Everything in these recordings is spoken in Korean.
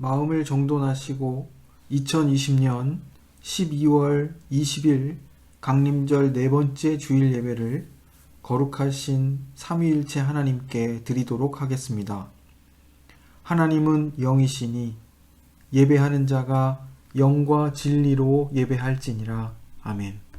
마음을 정돈하시고 2020년 12월 20일 강림절 네 번째 주일 예배를 거룩하신 삼위일체 하나님께 드리도록 하겠습니다. 하나님은 영이시니 예배하는 자가 영과 진리로 예배할지니라. 아멘.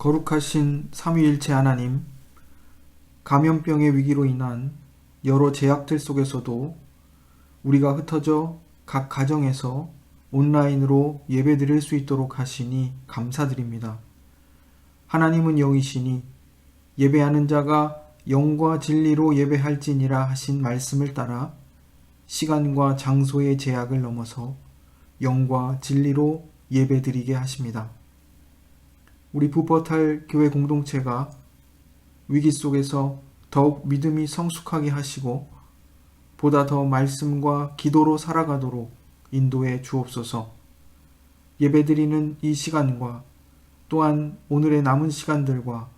거룩하신 삼위일체 하나님, 감염병의 위기로 인한 여러 제약들 속에서도 우리가 흩어져 각 가정에서 온라인으로 예배드릴 수 있도록 하시니 감사드립니다. 하나님은 영이시니 예배하는 자가 영과 진리로 예배할지니라 하신 말씀을 따라 시간과 장소의 제약을 넘어서 영과 진리로 예배드리게 하십니다. 우리 부퍼탈 교회 공동체가 위기 속에서 더욱 믿음이 성숙하게 하시고 보다 더 말씀과 기도로 살아가도록 인도해 주옵소서. 예배드리는 이 시간과 또한 오늘의 남은 시간들과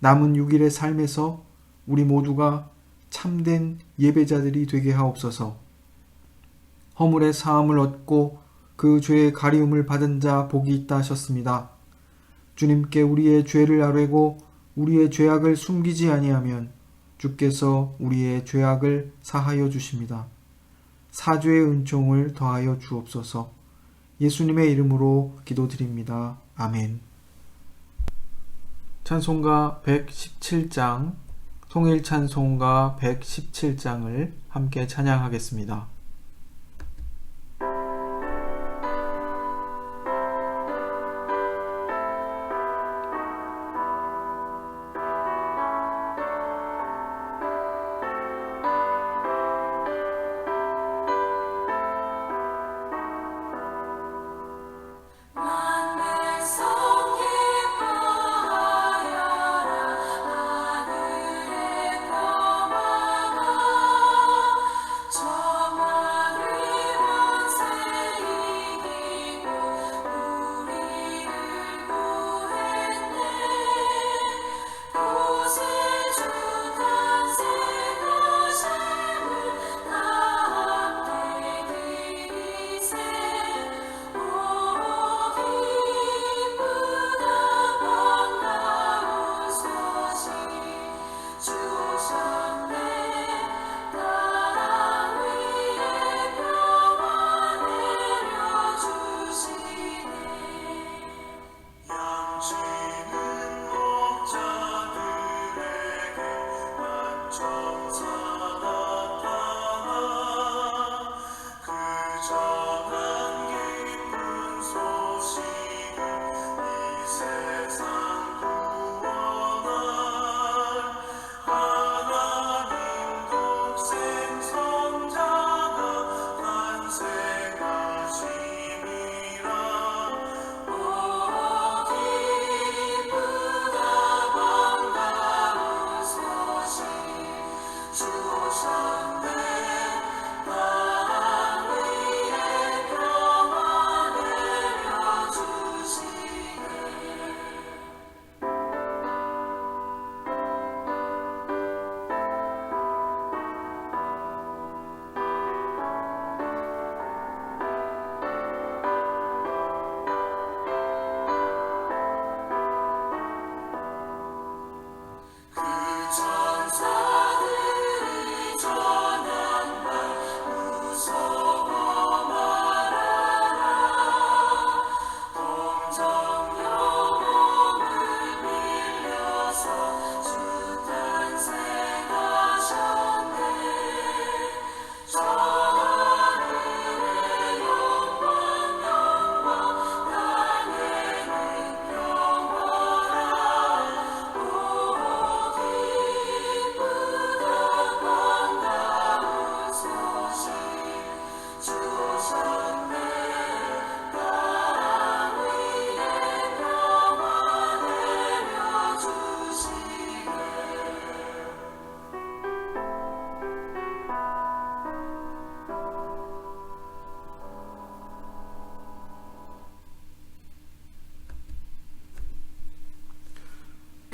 남은 6일의 삶에서 우리 모두가 참된 예배자들이 되게 하옵소서. 허물의 사함을 얻고 그 죄의 가리움을 받은 자 복이 있다 하셨습니다. 주님께 우리의 죄를 아뢰고 우리의 죄악을 숨기지 아니하면 주께서 우리의 죄악을 사하여 주십니다. 사죄의 은총을 더하여 주옵소서. 예수님의 이름으로 기도드립니다. 아멘. 찬송가 117장, 통일 찬송가 117장을 함께 찬양하겠습니다. 저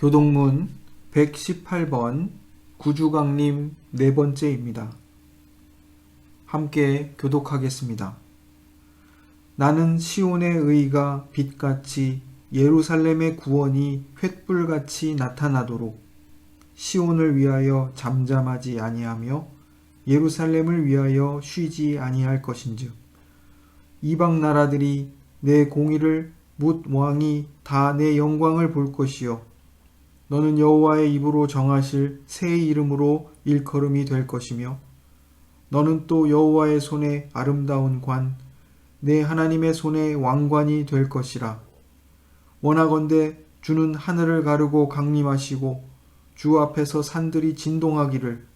교동문 118번 구주강림 네 번째입니다. 함께 교독하겠습니다. 나는 시온의 의가 빛같이 예루살렘의 구원이 횃불같이 나타나도록 시온을 위하여 잠잠하지 아니하며 예루살렘을 위하여 쉬지 아니할 것인즉 이방 나라들이 내 공의를 뭇 왕이 다 내 영광을 볼 것이요 너는 여호와의 입으로 정하실 새 이름으로 일컬음이 될 것이며 너는 또 여호와의 손에 아름다운 관 내 하나님의 손에 왕관이 될 것이라. 원하건대 주는 하늘을 가르고 강림하시고 주 앞에서 산들이 진동하기를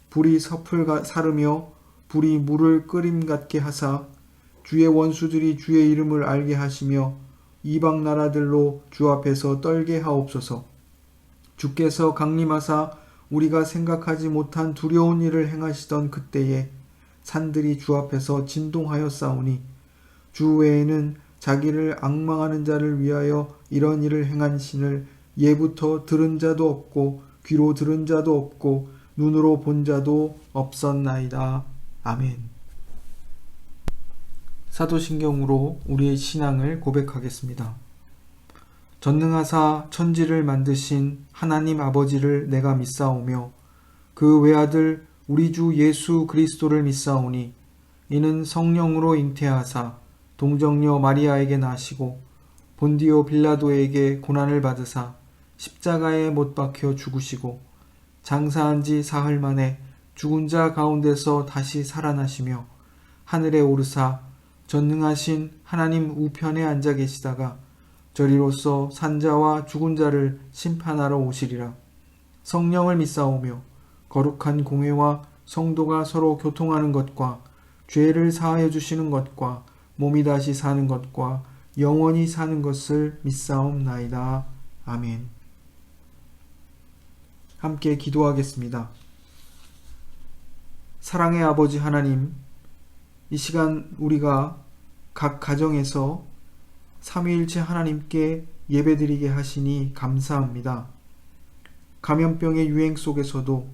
불이 섭을 사르며 불이 물을 끓임 같게 하사 주의 원수들이 주의 이름을 알게 하시며 이방 나라들로 주 앞에서 떨게 하옵소서. 주께서 강림하사 우리가 생각하지 못한 두려운 일을 행하시던 그때에 산들이 주 앞에서 진동하였사오니 주 외에는 자기를 앙망하는 자를 위하여 이런 일을 행한 신을 예부터 들은 자도 없고 귀로 들은 자도 없고 눈으로 본 자도 없었나이다. 아멘. 사도신경으로 우리의 신앙을 고백하겠습니다. 전능하사 천지를 만드신 하나님 아버지를 내가 믿사오며 그 외아들 우리 주 예수 그리스도를 믿사오니 이는 성령으로 잉태하사 동정녀 마리아에게 나시고 본디오 빌라도에게 고난을 받으사 십자가에 못 박혀 죽으시고 장사한 지 사흘 만에 죽은 자 가운데서 다시 살아나시며 하늘에 오르사 전능하신 하나님 우편에 앉아 계시다가 저리로서 산자와 죽은 자를 심판하러 오시리라. 성령을 믿사오며 거룩한 공회와 성도가 서로 교통하는 것과 죄를 사하여 주시는 것과 몸이 다시 사는 것과 영원히 사는 것을 믿사옵나이다. 아멘. 함께 기도하겠습니다. 사랑의 아버지 하나님, 이 시간 우리가 각 가정에서 삼위일체 하나님께 예배드리게 하시니 감사합니다. 감염병의 유행 속에서도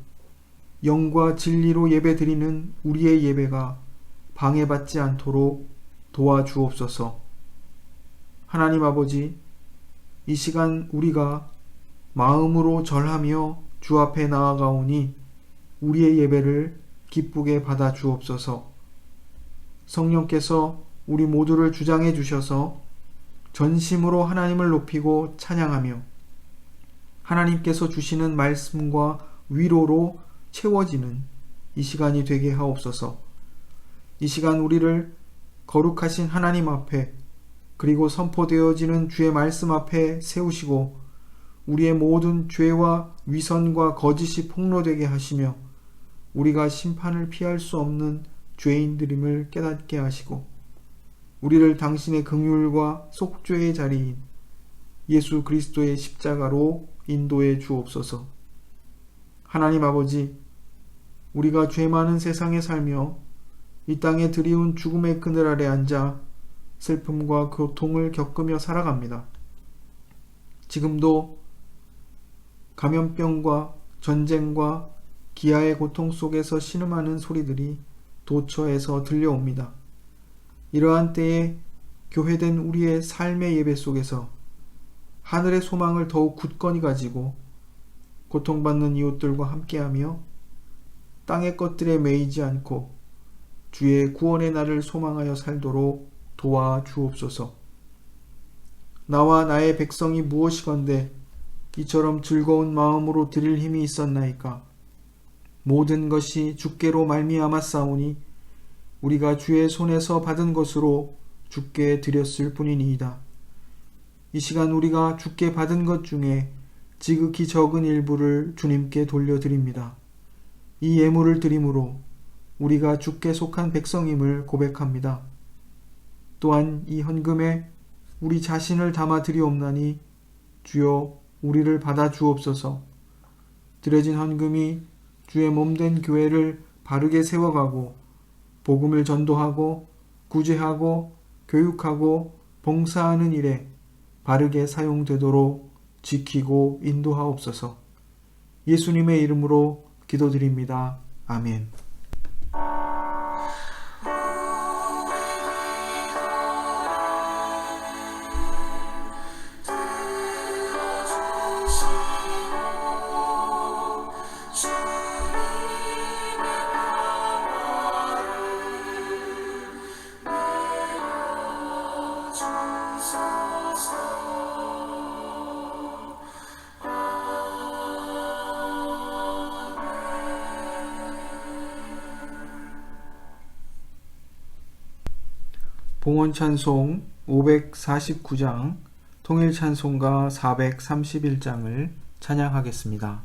영과 진리로 예배드리는 우리의 예배가 방해받지 않도록 도와주옵소서. 하나님 아버지, 이 시간 우리가 마음으로 절하며 주 앞에 나아가오니 우리의 예배를 기쁘게 받아 주옵소서. 성령께서 우리 모두를 주장해 주셔서 전심으로 하나님을 높이고 찬양하며 하나님께서 주시는 말씀과 위로로 채워지는 이 시간이 되게 하옵소서. 이 시간 우리를 거룩하신 하나님 앞에 그리고 선포되어지는 주의 말씀 앞에 세우시고 우리의 모든 죄와 위선과 거짓이 폭로되게 하시며 우리가 심판을 피할 수 없는 죄인들임을 깨닫게 하시고 우리를 당신의 긍휼과 속죄의 자리인 예수 그리스도의 십자가로 인도해 주옵소서. 하나님 아버지, 우리가 죄 많은 세상에 살며 이 땅에 드리운 죽음의 그늘 아래 앉아 슬픔과 고통을 겪으며 살아갑니다. 지금도 감염병과 전쟁과 기아의 고통 속에서 신음하는 소리들이 도처에서 들려옵니다. 이러한 때에 교회된 우리의 삶의 예배 속에서 하늘의 소망을 더욱 굳건히 가지고 고통받는 이웃들과 함께하며 땅의 것들에 매이지 않고 주의 구원의 날을 소망하여 살도록 도와주옵소서. 나와 나의 백성이 무엇이건대 이처럼 즐거운 마음으로 드릴 힘이 있었나이까. 모든 것이 주께로 말미암았사오니 우리가 주의 손에서 받은 것으로 주께 드렸을 뿐이니이다. 이 시간 우리가 주께 받은 것 중에 지극히 적은 일부를 주님께 돌려드립니다. 이 예물을 드림으로 우리가 주께 속한 백성임을 고백합니다. 또한 이 헌금에 우리 자신을 담아 드리옵나니 주여 우리를 받아 주옵소서. 드려진 헌금이 주의 몸된 교회를 바르게 세워가고 복음을 전도하고 구제하고 교육하고 봉사하는 일에 바르게 사용되도록 지키고 인도하옵소서. 예수님의 이름으로 기도드립니다. 아멘. 봉헌찬송 549장, 통일찬송가 431장을 찬양하겠습니다.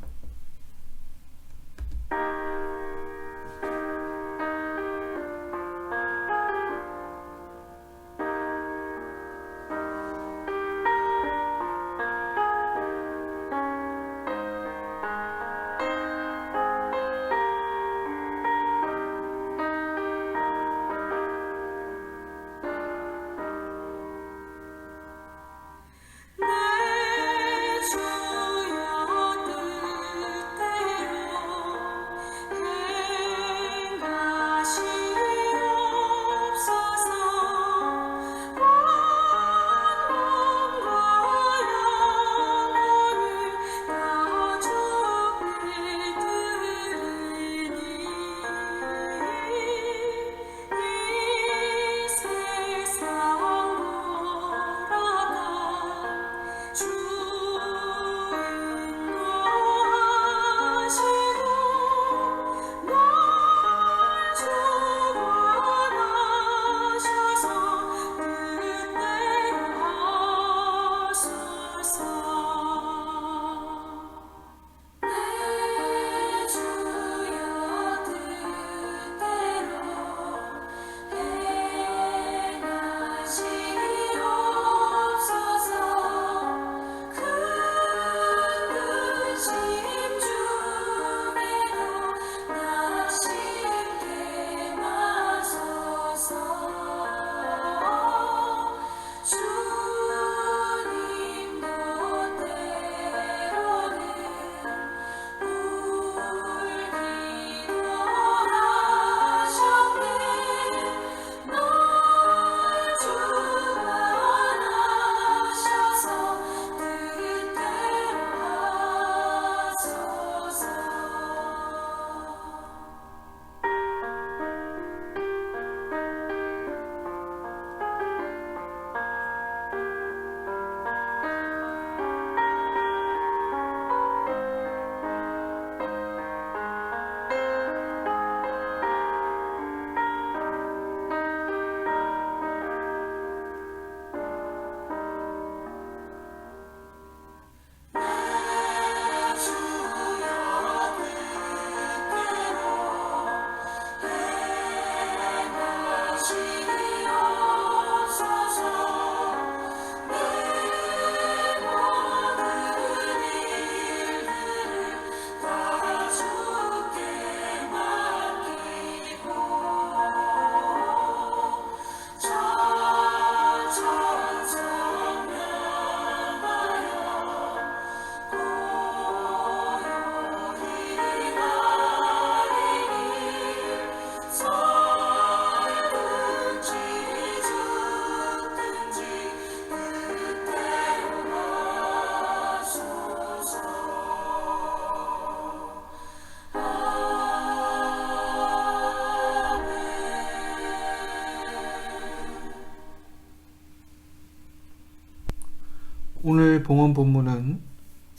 오늘 봉헌 본문은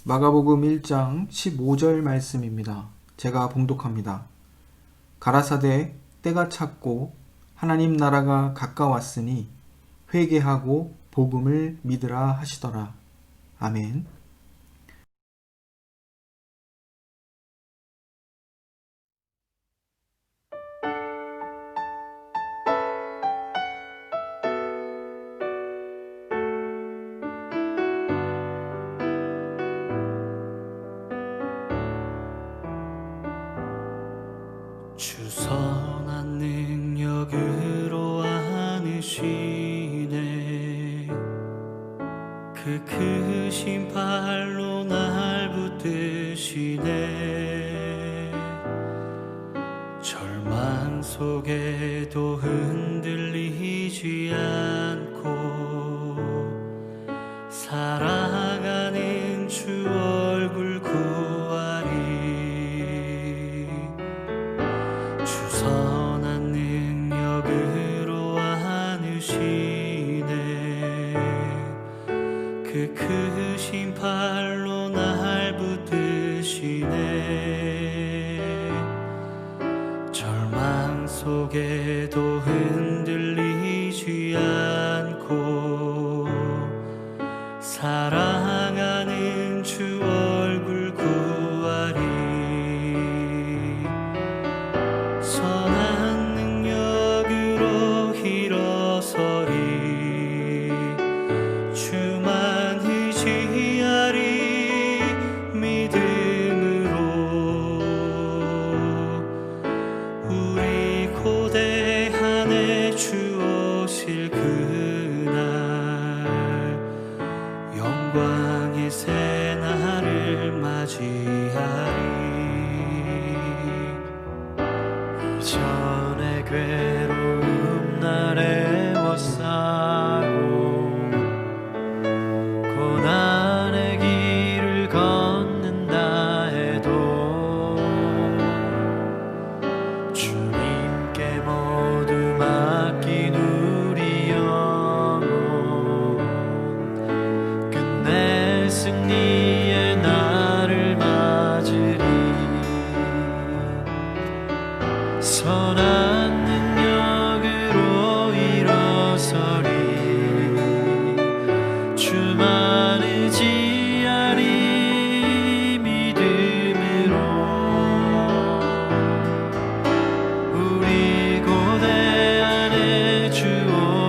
마가복음 1장 15절 말씀입니다. 제가 봉독합니다. 가라사대 때가 찼고 하나님 나라가 가까웠으니 회개하고 복음을 믿으라 하시더라. 아멘. 주 선한 능력으로 안으시네 그 그 크신 팔로 날 붙드시네. 절망 속에도 흔들리지 않고 살아가는 주 얼굴 구하리. 주 선한 능력으로 안으시네. 그 크신 팔로 날 붙드시네. 절망 속에도 흔들리지 않고 사랑하는 주 얼굴 구하리. 선한 능력으로 일어서리. 주만 의지하리. 믿음으로 우리 고대한에 주 오실 그날 영광의 새날을 맞이하리. 이전의 괴로움 날에 워싸고 고난의 길을 걷는다 해도 주님께 모두 맡긴 우리 영혼 끝내 승리의 날을 맞으리. 선한 능력으로 일어서리. 주만 의지하리. 믿음으로 우리 고대한에 주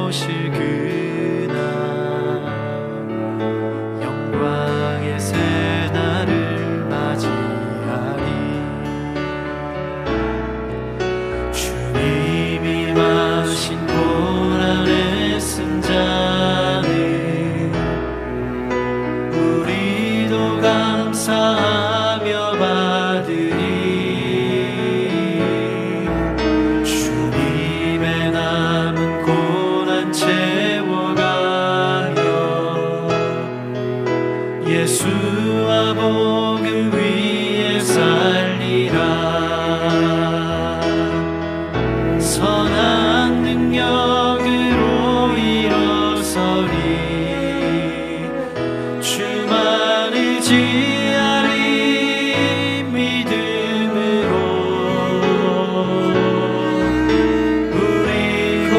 오실 그날 영광의 새날을 맞이하리. 주님이 마신 고난의 승자는 우리도 감사하며 받으리. 주님의 남은 고난 채워가며 예수와 복음 위에 살리라. 선한 능력으로 일어서리. 주만 의지하리. 믿음으로 우리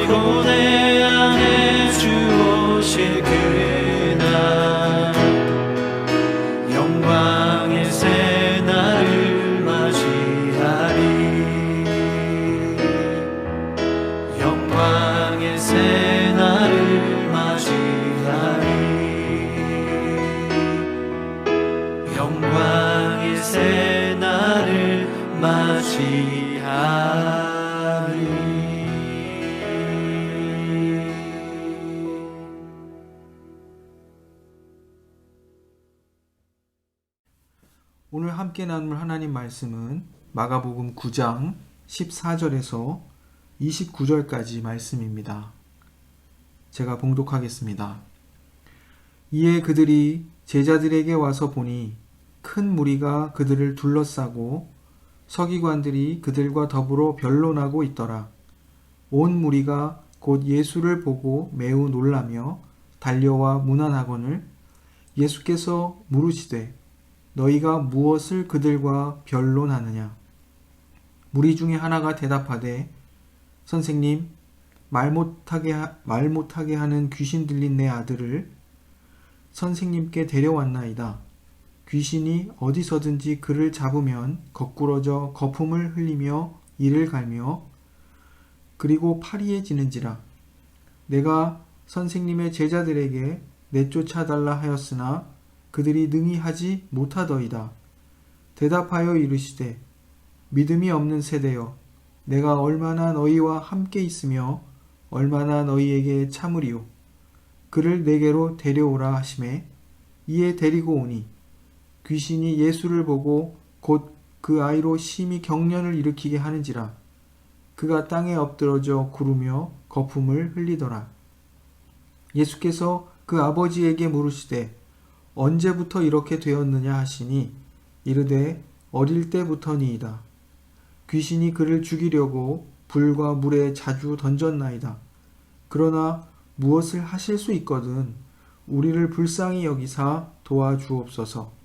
고대한에 주 오실 그날 영광의 새날을 맞이하리. 영광의 새날을 맞이하리. 맞이하리. 오늘 함께 나눌 하나님 말씀은 마가복음 9장 14절에서 29절까지 말씀입니다. 제가 봉독하겠습니다. 이에 그들이 제자들에게 와서 보니 큰 무리가 그들을 둘러싸고 서기관들이 그들과 더불어 변론하고 있더라. 온 무리가 곧 예수를 보고 매우 놀라며 달려와 문안하거늘 예수께서 물으시되 너희가 무엇을 그들과 변론하느냐? 무리 중에 하나가 대답하되 선생님, 말 못하게 하는 귀신 들린 내 아들을 선생님께 데려왔나이다. 귀신이 어디서든지 그를 잡으면 거꾸러져 거품을 흘리며 이를 갈며 그리고 파리해지는지라. 내가 선생님의 제자들에게 내쫓아달라 하였으나 그들이 능히 하지 못하더이다. 대답하여 이르시되 믿음이 없는 세대여, 내가 얼마나 너희와 함께 있으며 얼마나 너희에게 참으리요. 그를 내게로 데려오라 하시매 이에 데리고 오니 귀신이 예수를 보고 곧 그 아이로 심히 경련을 일으키게 하는지라. 그가 땅에 엎드러져 구르며 거품을 흘리더라. 예수께서 그 아버지에게 물으시되 언제부터 이렇게 되었느냐 하시니 이르되 어릴 때부터니이다. 귀신이 그를 죽이려고 불과 물에 자주 던졌나이다. 그러나 무엇을 하실 수 있거든 우리를 불쌍히 여기사 도와주옵소서.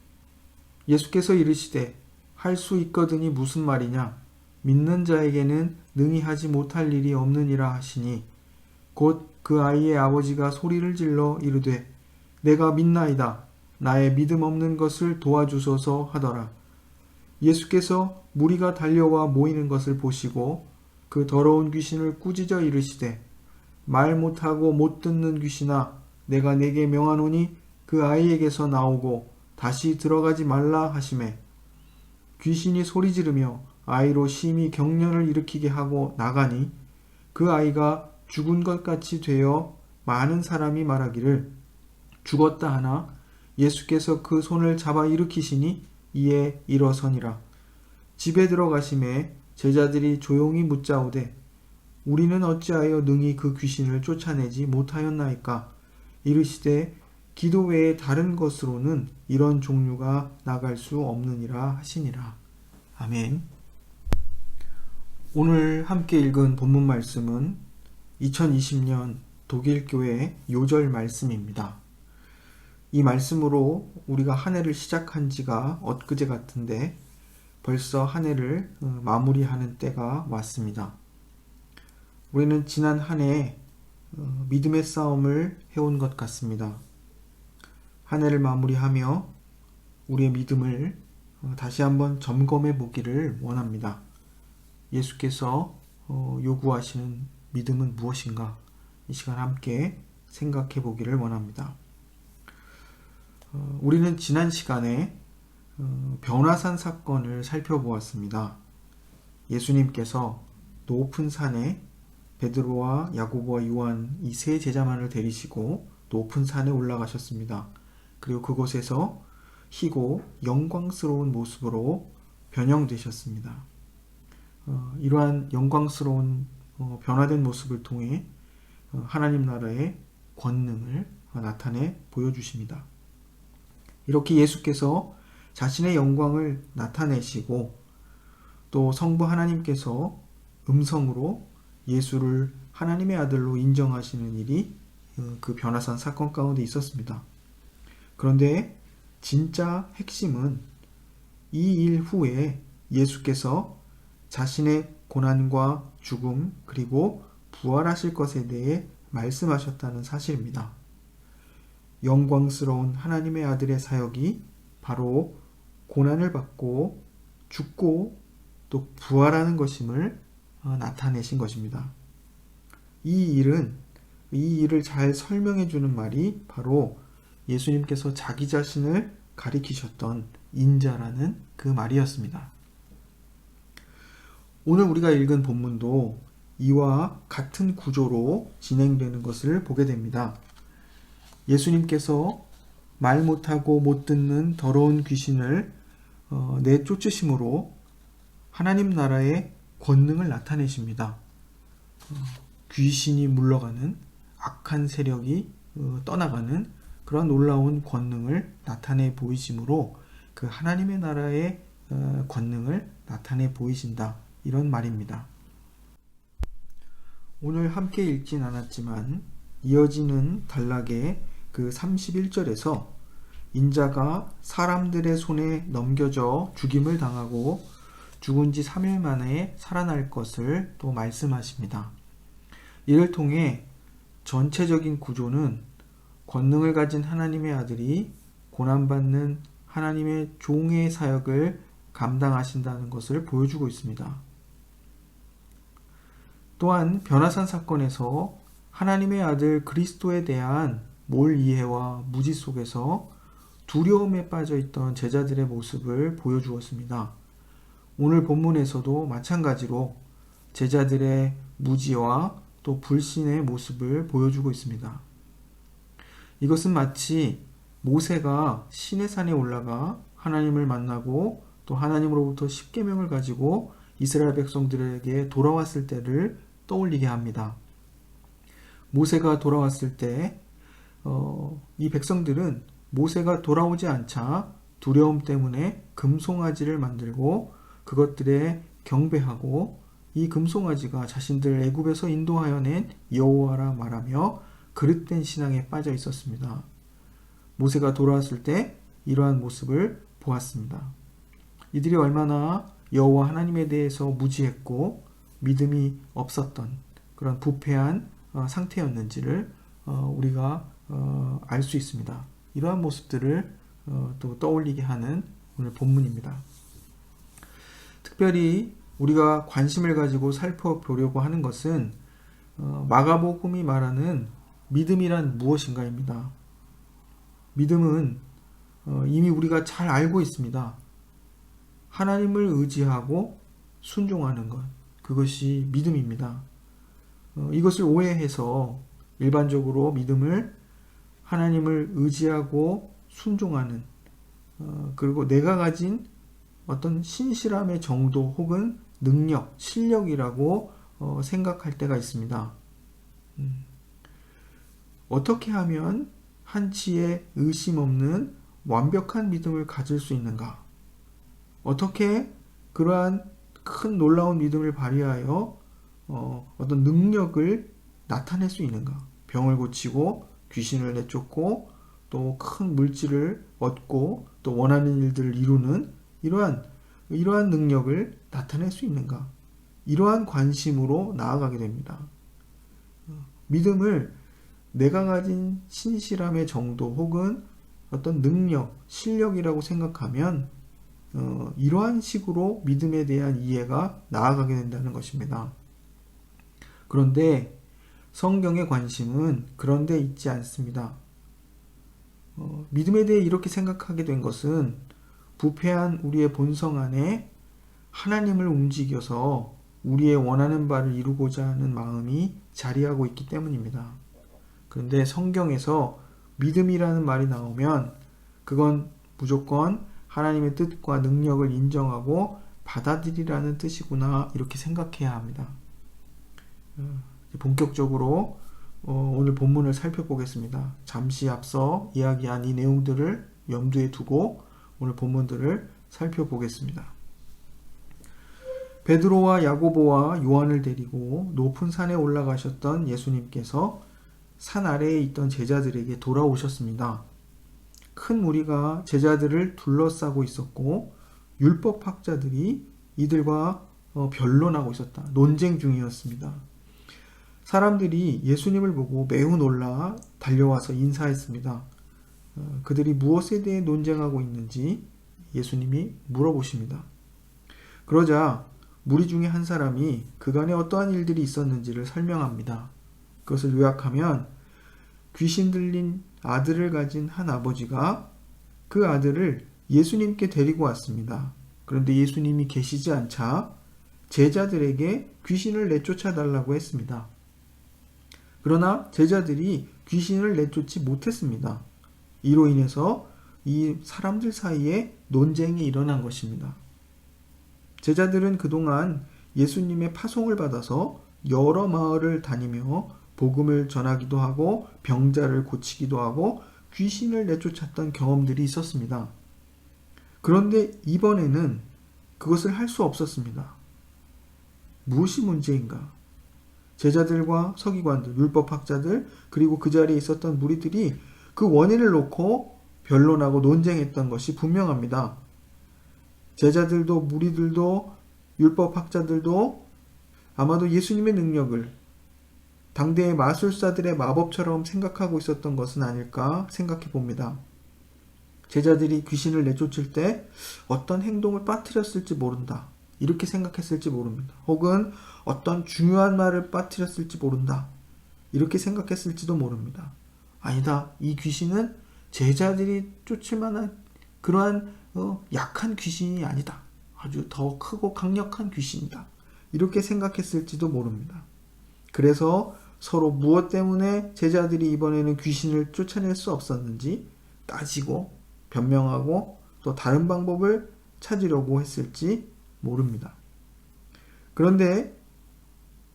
예수께서 이르시되 할 수 있거든이 무슨 말이냐? 믿는 자에게는 능히 하지 못할 일이 없느니라 하시니 곧 그 아이의 아버지가 소리를 질러 이르되 내가 믿나이다. 나의 믿음 없는 것을 도와주소서 하더라. 예수께서 무리가 달려와 모이는 것을 보시고 그 더러운 귀신을 꾸짖어 이르시되 말 못하고 못 듣는 귀신아, 내가 네게 명하노니 그 아이에게서 나오고 다시 들어가지 말라 하시매 귀신이 소리 지르며 아이로 심히 경련을 일으키게 하고 나가니 그 아이가 죽은 것 같이 되어 많은 사람이 말하기를 죽었다 하나 예수께서 그 손을 잡아 일으키시니 이에 일어서니라. 집에 들어가심에 제자들이 조용히 묻자오되 우리는 어찌하여 능히 그 귀신을 쫓아내지 못하였나이까? 이르시되 기도 외에 다른 것으로는 이런 종류가 나갈 수 없느니라 하시니라. 아멘. 오늘 함께 읽은 본문 말씀은 2020년 독일교회 요절 말씀입니다. 이 말씀으로 우리가 한 해를 시작한 지가 엊그제 같은데 벌써 한 해를 마무리하는 때가 왔습니다. 우리는 지난 한 해 믿음의 싸움을 해온 것 같습니다. 한 해를 마무리하며 우리의 믿음을 다시 한번 점검해 보기를 원합니다. 예수께서 요구하시는 믿음은 무엇인가? 이 시간 함께 생각해 보기를 원합니다. 우리는 지난 시간에 변화산 사건을 살펴보았습니다. 예수님께서 높은 산에 베드로와 야고보와 요한 이 세 제자만을 데리시고 높은 산에 올라가셨습니다. 그리고 그곳에서 희고 영광스러운 모습으로 변형되셨습니다. 이러한 영광스러운 변화된 모습을 통해 하나님 나라의 권능을 나타내 보여주십니다. 이렇게 예수께서 자신의 영광을 나타내시고 또 성부 하나님께서 음성으로 예수를 하나님의 아들로 인정하시는 일이 그 변화산 사건 가운데 있었습니다. 그런데 진짜 핵심은 이 일 후에 예수께서 자신의 고난과 죽음 그리고 부활하실 것에 대해 말씀하셨다는 사실입니다. 영광스러운 하나님의 아들의 사역이 바로 고난을 받고 죽고 또 부활하는 것임을 나타내신 것입니다. 이 일을 잘 설명해 주는 말이 바로 예수님께서 자기 자신을 가리키셨던 인자라는 그 말이었습니다. 오늘 우리가 읽은 본문도 이와 같은 구조로 진행되는 것을 보게 됩니다. 예수님께서 말 못하고 못 듣는 더러운 귀신을 내쫓으심으로 하나님 나라의 권능을 나타내십니다. 귀신이 물러가는 악한 세력이 떠나가는 그런 놀라운 권능을 나타내 보이심으로 그 하나님의 나라의 권능을 나타내 보이신다. 이런 말입니다. 오늘 함께 읽진 않았지만 이어지는 단락의 그 31절에서 인자가 사람들의 손에 넘겨져 죽임을 당하고 죽은 지 3일 만에 살아날 것을 또 말씀하십니다. 이를 통해 전체적인 구조는 권능을 가진 하나님의 아들이 고난받는 하나님의 종의 사역을 감당하신다는 것을 보여주고 있습니다. 또한 변화산 사건에서 하나님의 아들 그리스도에 대한 몰 이해와 무지 속에서 두려움에 빠져 있던 제자들의 모습을 보여주었습니다. 오늘 본문에서도 마찬가지로 제자들의 무지와 또 불신의 모습을 보여주고 있습니다. 이것은 마치 모세가 시내산에 올라가 하나님을 만나고 또 하나님으로부터 십계명을 가지고 이스라엘 백성들에게 돌아왔을 때를 떠올리게 합니다. 모세가 돌아왔을 때 이 백성들은 모세가 돌아오지 않자 두려움 때문에 금송아지를 만들고 그것들에 경배하고 이 금송아지가 자신들 애굽에서 인도하여 낸 여호와라 말하며 그릇된 신앙에 빠져 있었습니다. 모세가 돌아왔을 때 이러한 모습을 보았습니다. 이들이 얼마나 여호와 하나님에 대해서 무지했고 믿음이 없었던 그런 부패한 상태였는지를 우리가 알 수 있습니다. 이러한 모습들을 또 떠올리게 하는 오늘 본문입니다. 특별히 우리가 관심을 가지고 살펴보려고 하는 것은 마가복음이 말하는 믿음이란 무엇인가입니다. 믿음은 이미 우리가 잘 알고 있습니다. 하나님을 의지하고 순종하는 것, 그것이 믿음입니다. 이것을 오해해서 일반적으로 믿음을 하나님을 의지하고 순종하는 그리고 내가 가진 어떤 신실함의 정도 혹은 능력, 실력이라고 생각할 때가 있습니다. 어떻게 하면 한치의 의심 없는 완벽한 믿음을 가질 수 있는가? 어떻게 그러한 큰 놀라운 믿음을 발휘하여 어떤 능력을 나타낼 수 있는가? 병을 고치고 귀신을 내쫓고 또 큰 물질을 얻고 또 원하는 일들을 이루는 이러한 능력을 나타낼 수 있는가? 이러한 관심으로 나아가게 됩니다. 믿음을 내가 가진 신실함의 정도 혹은 어떤 능력, 실력이라고 생각하면 이러한 식으로 믿음에 대한 이해가 나아가게 된다는 것입니다. 그런데 성경의 관심은 그런 데 있지 않습니다. 믿음에 대해 이렇게 생각하게 된 것은 부패한 우리의 본성 안에 하나님을 움직여서 우리의 원하는 바를 이루고자 하는 마음이 자리하고 있기 때문입니다. 그런데 성경에서 믿음이라는 말이 나오면 그건 무조건 하나님의 뜻과 능력을 인정하고 받아들이라는 뜻이구나 이렇게 생각해야 합니다. 본격적으로 오늘 본문을 살펴보겠습니다. 잠시 앞서 이야기한 이 내용들을 염두에 두고 오늘 본문들을 살펴보겠습니다. 베드로와 야고보와 요한을 데리고 높은 산에 올라가셨던 예수님께서 산 아래에 있던 제자들에게 돌아오셨습니다. 큰 무리가 제자들을 둘러싸고 있었고 율법학자들이 이들과 변론하고 있었다. 논쟁 중이었습니다. 사람들이 예수님을 보고 매우 놀라 달려와서 인사했습니다. 그들이 무엇에 대해 논쟁하고 있는지 예수님이 물어보십니다. 그러자 무리 중에 한 사람이 그간에 어떠한 일들이 있었는지를 설명합니다. 그것을 요약하면 귀신 들린 아들을 가진 한 아버지가 그 아들을 예수님께 데리고 왔습니다. 그런데 예수님이 계시지 않자 제자들에게 귀신을 내쫓아 달라고 했습니다. 그러나 제자들이 귀신을 내쫓지 못했습니다. 이로 인해서 이 사람들 사이에 논쟁이 일어난 것입니다. 제자들은 그동안 예수님의 파송을 받아서 여러 마을을 다니며 복음을 전하기도 하고 병자를 고치기도 하고 귀신을 내쫓았던 경험들이 있었습니다. 그런데 이번에는 그것을 할 수 없었습니다. 무엇이 문제인가? 제자들과 서기관들, 율법학자들, 그리고 그 자리에 있었던 무리들이 그 원인을 놓고 변론하고 논쟁했던 것이 분명합니다. 제자들도 무리들도 율법학자들도 아마도 예수님의 능력을 당대의 마술사들의 마법처럼 생각하고 있었던 것은 아닐까 생각해 봅니다. 제자들이 귀신을 내쫓을 때 어떤 행동을 빠뜨렸을지 모른다. 이렇게 생각했을지 모릅니다. 혹은 어떤 중요한 말을 빠뜨렸을지 모른다. 이렇게 생각했을지도 모릅니다. 아니다. 이 귀신은 제자들이 쫓을 만한 그러한 약한 귀신이 아니다. 아주 더 크고 강력한 귀신이다. 이렇게 생각했을지도 모릅니다. 그래서 서로 무엇 때문에 제자들이 이번에는 귀신을 쫓아낼 수 없었는지 따지고 변명하고 또 다른 방법을 찾으려고 했을지 모릅니다. 그런데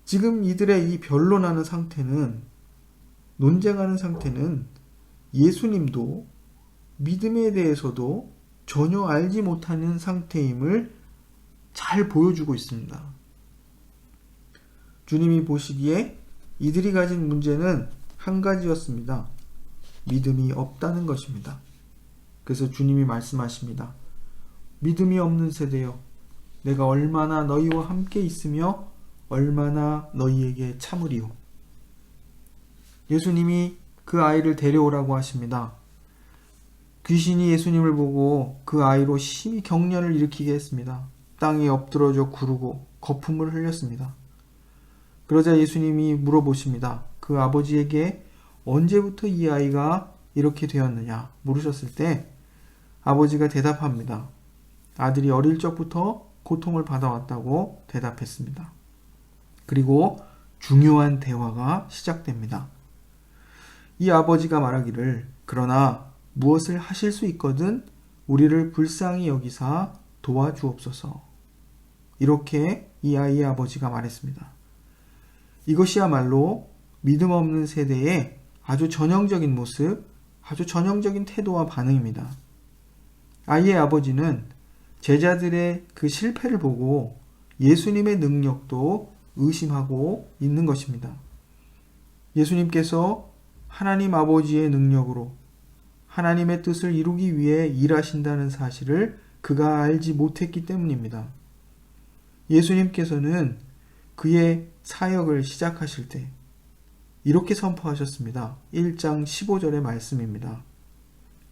지금 이들의 이 변론하는 상태는, 논쟁하는 상태는 예수님도 믿음에 대해서도 전혀 알지 못하는 상태임을 잘 보여주고 있습니다. 주님이 보시기에 이들이 가진 문제는 한 가지였습니다. 믿음이 없다는 것입니다. 그래서 주님이 말씀하십니다. 믿음이 없는 세대여, 내가 얼마나 너희와 함께 있으며 얼마나 너희에게 참으리요. 예수님이 그 아이를 데려오라고 하십니다. 귀신이 예수님을 보고 그 아이로 심히 경련을 일으키게 했습니다. 땅에 엎드러져 구르고 거품을 흘렸습니다. 그러자 예수님이 물어보십니다. 그 아버지에게 언제부터 이 아이가 이렇게 되었느냐 물으셨을 때 아버지가 대답합니다. 아들이 어릴 적부터 고통을 받아왔다고 대답했습니다. 그리고 중요한 대화가 시작됩니다. 이 아버지가 말하기를, 그러나 무엇을 하실 수 있거든 우리를 불쌍히 여기사 도와주옵소서. 이렇게 이 아이의 아버지가 말했습니다. 이것이야말로 믿음 없는 세대의 아주 전형적인 모습, 아주 전형적인 태도와 반응입니다. 아이의 아버지는 제자들의 그 실패를 보고 예수님의 능력도 의심하고 있는 것입니다. 예수님께서 하나님 아버지의 능력으로 하나님의 뜻을 이루기 위해 일하신다는 사실을 그가 알지 못했기 때문입니다. 예수님께서는 그의 사역을 시작하실 때 이렇게 선포하셨습니다. 1장 15절의 말씀입니다.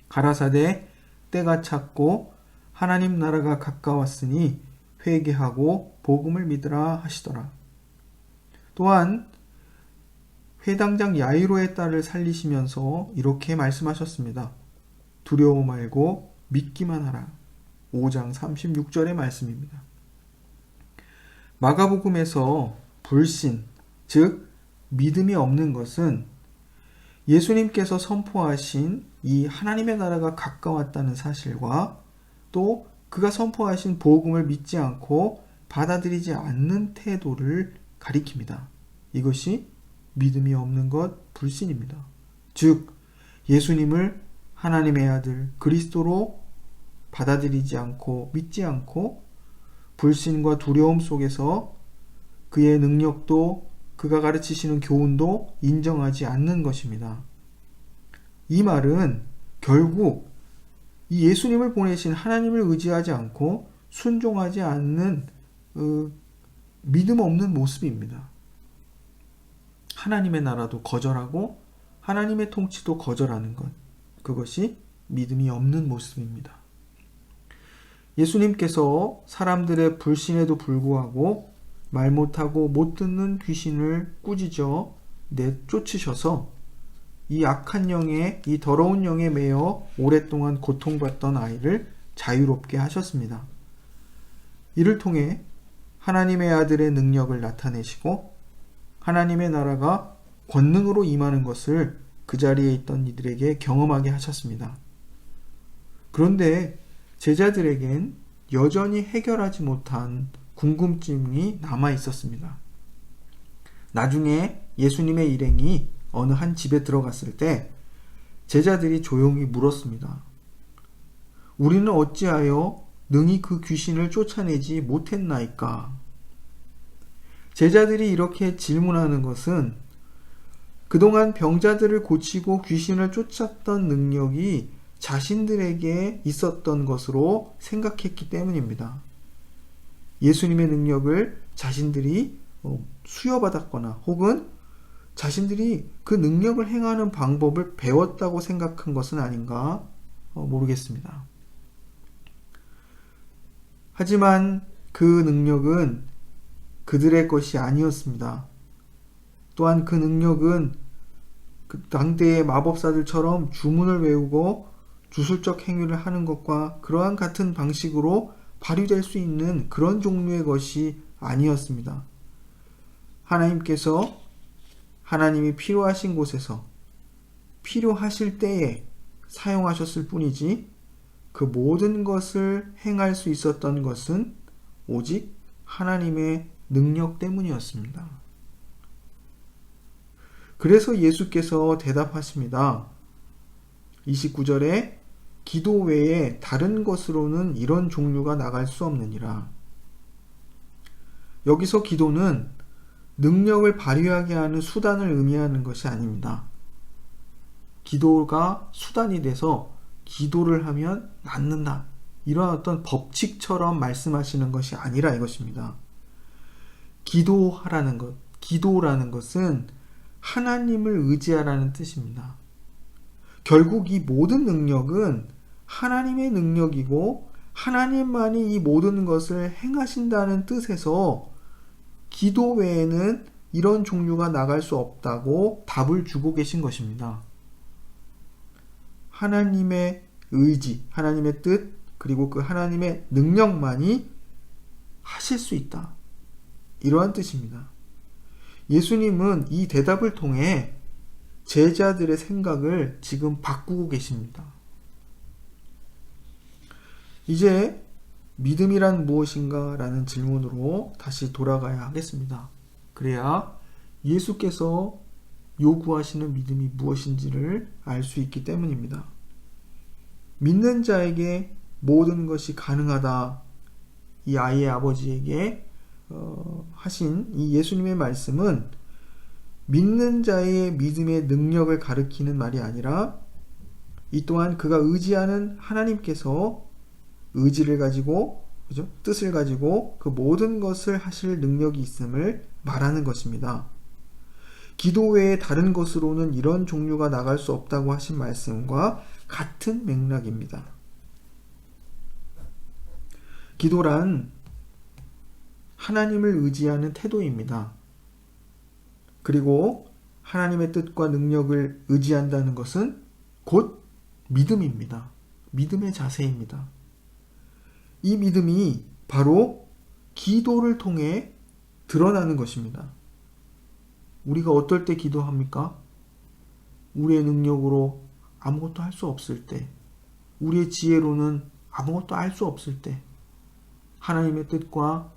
가라사대 때가 찼고 하나님 나라가 가까웠으니 회개하고 복음을 믿으라 하시더라. 또한 회당장 야이로의 딸을 살리시면서 이렇게 말씀하셨습니다. 두려워 말고 믿기만 하라. 5장 36절의 말씀입니다. 마가복음에서 불신, 즉 믿음이 없는 것은 예수님께서 선포하신 이 하나님의 나라가 가까웠다는 사실과 또 그가 선포하신 복음을 믿지 않고 받아들이지 않는 태도를 가리킵니다. 이것이 믿음이 없는 것, 불신입니다. 즉 예수님을 하나님의 아들 그리스도로 받아들이지 않고 믿지 않고 불신과 두려움 속에서 그의 능력도 그가 가르치시는 교훈도 인정하지 않는 것입니다. 이 말은 결국 이 예수님을 보내신 하나님을 의지하지 않고 순종하지 않는 믿음 없는 모습입니다. 하나님의 나라도 거절하고 하나님의 통치도 거절하는 것, 그것이 믿음이 없는 모습입니다. 예수님께서 사람들의 불신에도 불구하고 말 못하고 못 듣는 귀신을 꾸짖어 내쫓으셔서 이 악한 영에, 이 더러운 영에 매여 오랫동안 고통받던 아이를 자유롭게 하셨습니다. 이를 통해 하나님의 아들의 능력을 나타내시고 하나님의 나라가 권능으로 임하는 것을 그 자리에 있던 이들에게 경험하게 하셨습니다. 그런데 제자들에겐 여전히 해결하지 못한 궁금증이 남아 있었습니다. 나중에 예수님의 일행이 어느 한 집에 들어갔을 때 제자들이 조용히 물었습니다. 우리는 어찌하여 능히 그 귀신을 쫓아내지 못했나이까? 제자들이 이렇게 질문하는 것은 그동안 병자들을 고치고 귀신을 쫓았던 능력이 자신들에게 있었던 것으로 생각했기 때문입니다. 예수님의 능력을 자신들이 수여받았거나 혹은 자신들이 그 능력을 행하는 방법을 배웠다고 생각한 것은 아닌가 모르겠습니다. 하지만 그 능력은 그들의 것이 아니었습니다. 또한 그 능력은 그 당대의 마법사들처럼 주문을 외우고 주술적 행위를 하는 것과 그러한 같은 방식으로 발휘될 수 있는 그런 종류의 것이 아니었습니다. 하나님께서 하나님이 필요하신 곳에서 필요하실 때에 사용하셨을 뿐이지 그 모든 것을 행할 수 있었던 것은 오직 하나님의 능력 때문이었습니다. 그래서 예수께서 대답하십니다. 29절에 기도 외에 다른 것으로는 이런 종류가 나갈 수 없느니라. 여기서 기도는 능력을 발휘하게 하는 수단을 의미하는 것이 아닙니다. 기도가 수단이 돼서 기도를 하면 낫는다. 이런 어떤 법칙처럼 말씀하시는 것이 아니라 이것입니다. 기도하라는 것, 기도라는 것은 하나님을 의지하라는 뜻입니다. 결국 이 모든 능력은 하나님의 능력이고 하나님만이 이 모든 것을 행하신다는 뜻에서 기도 외에는 이런 종류가 나갈 수 없다고 답을 주고 계신 것입니다. 하나님의 의지, 하나님의 뜻, 그리고 그 하나님의 능력만이 하실 수 있다. 이러한 뜻입니다. 예수님은 이 대답을 통해 제자들의 생각을 지금 바꾸고 계십니다. 이제 믿음이란 무엇인가? 라는 질문으로 다시 돌아가야 하겠습니다. 그래야 예수께서 요구하시는 믿음이 무엇인지를 알 수 있기 때문입니다. 믿는 자에게 모든 것이 가능하다. 이 아이의 아버지에게 하신 이 예수님의 말씀은 믿는 자의 믿음의 능력을 가리키는 말이 아니라 이 또한 그가 의지하는 하나님께서 의지를 가지고 그죠? 뜻을 가지고 그 모든 것을 하실 능력이 있음을 말하는 것입니다. 기도 외에 다른 것으로는 이런 종류가 나갈 수 없다고 하신 말씀과 같은 맥락입니다. 기도란 하나님을 의지하는 태도입니다. 그리고 하나님의 뜻과 능력을 의지한다는 것은 곧 믿음입니다. 믿음의 자세입니다. 이 믿음이 바로 기도를 통해 드러나는 것입니다. 우리가 어떨 때 기도합니까? 우리의 능력으로 아무것도 할 수 없을 때, 우리의 지혜로는 아무것도 알 수 없을 때, 하나님의 뜻과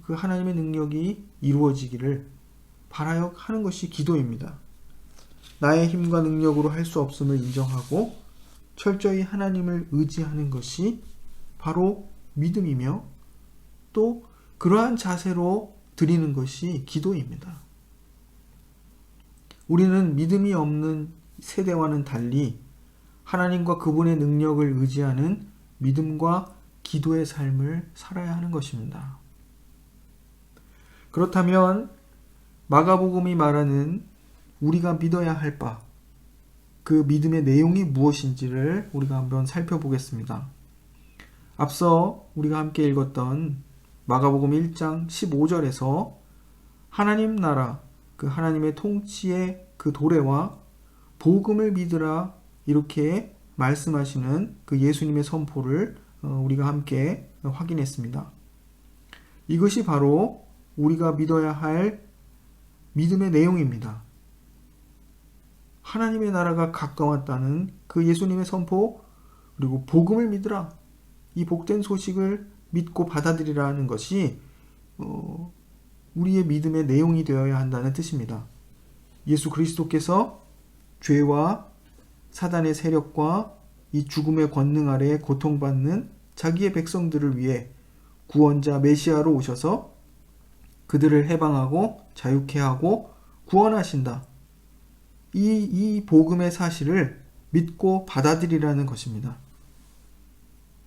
그 하나님의 능력이 이루어지기를 바라여 하는 것이 기도입니다. 나의 힘과 능력으로 할 수 없음을 인정하고 철저히 하나님을 의지하는 것이 바로 믿음이며 또 그러한 자세로 드리는 것이 기도입니다. 우리는 믿음이 없는 세대와는 달리 하나님과 그분의 능력을 의지하는 믿음과 기도의 삶을 살아야 하는 것입니다. 그렇다면 마가복음이 말하는 우리가 믿어야 할 바, 그 믿음의 내용이 무엇인지를 우리가 한번 살펴보겠습니다. 앞서 우리가 함께 읽었던 마가복음 1장 15절에서 하나님 나라, 그 하나님의 통치의 그 도래와 복음을 믿으라 이렇게 말씀하시는 그 예수님의 선포를 우리가 함께 확인했습니다. 이것이 바로 우리가 믿어야 할 믿음의 내용입니다. 하나님의 나라가 가까웠다는 그 예수님의 선포, 그리고 복음을 믿으라. 이 복된 소식을 믿고 받아들이라는 것이 우리의 믿음의 내용이 되어야 한다는 뜻입니다. 예수 그리스도께서 죄와 사단의 세력과 이 죽음의 권능 아래에 고통받는 자기의 백성들을 위해 구원자 메시아로 오셔서 그들을 해방하고 자유케 하고 구원하신다. 이 복음의 사실을 믿고 받아들이라는 것입니다.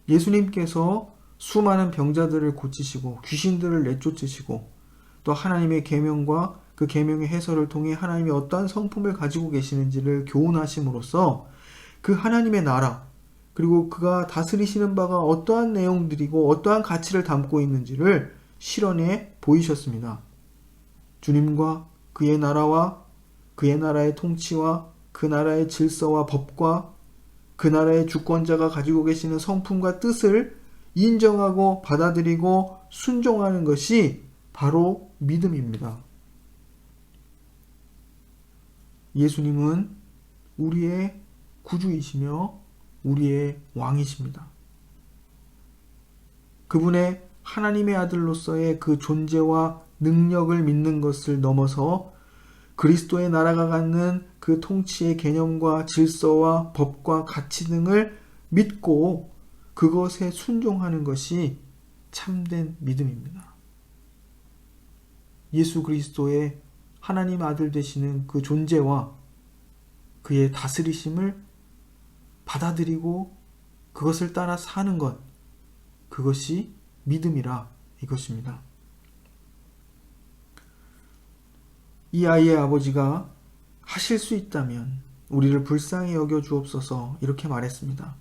예수님께서 수많은 병자들을 고치시고 귀신들을 내쫓으시고 또 하나님의 계명과 그 계명의 해설을 통해 하나님이 어떠한 성품을 가지고 계시는지를 교훈하심으로써 그 하나님의 나라, 그리고 그가 다스리시는 바가 어떠한 내용들이고 어떠한 가치를 담고 있는지를 실현해 보이셨습니다. 주님과 그의 나라와 그의 나라의 통치와 그 나라의 질서와 법과 그 나라의 주권자가 가지고 계시는 성품과 뜻을 인정하고 받아들이고 순종하는 것이 바로 믿음입니다. 예수님은 우리의 구주이시며 우리의 왕이십니다. 그분의 하나님의 아들로서의 그 존재와 능력을 믿는 것을 넘어서 그리스도의 나라가 갖는 그 통치의 개념과 질서와 법과 가치 등을 믿고 그것에 순종하는 것이 참된 믿음입니다. 예수 그리스도의 하나님 아들 되시는 그 존재와 그의 다스리심을 받아들이고 그것을 따라 사는 것, 그것이 믿음이라 이것입니다. 이 아이의 아버지가 하실 수 있다면 우리를 불쌍히 여겨 주옵소서 이렇게 말했습니다.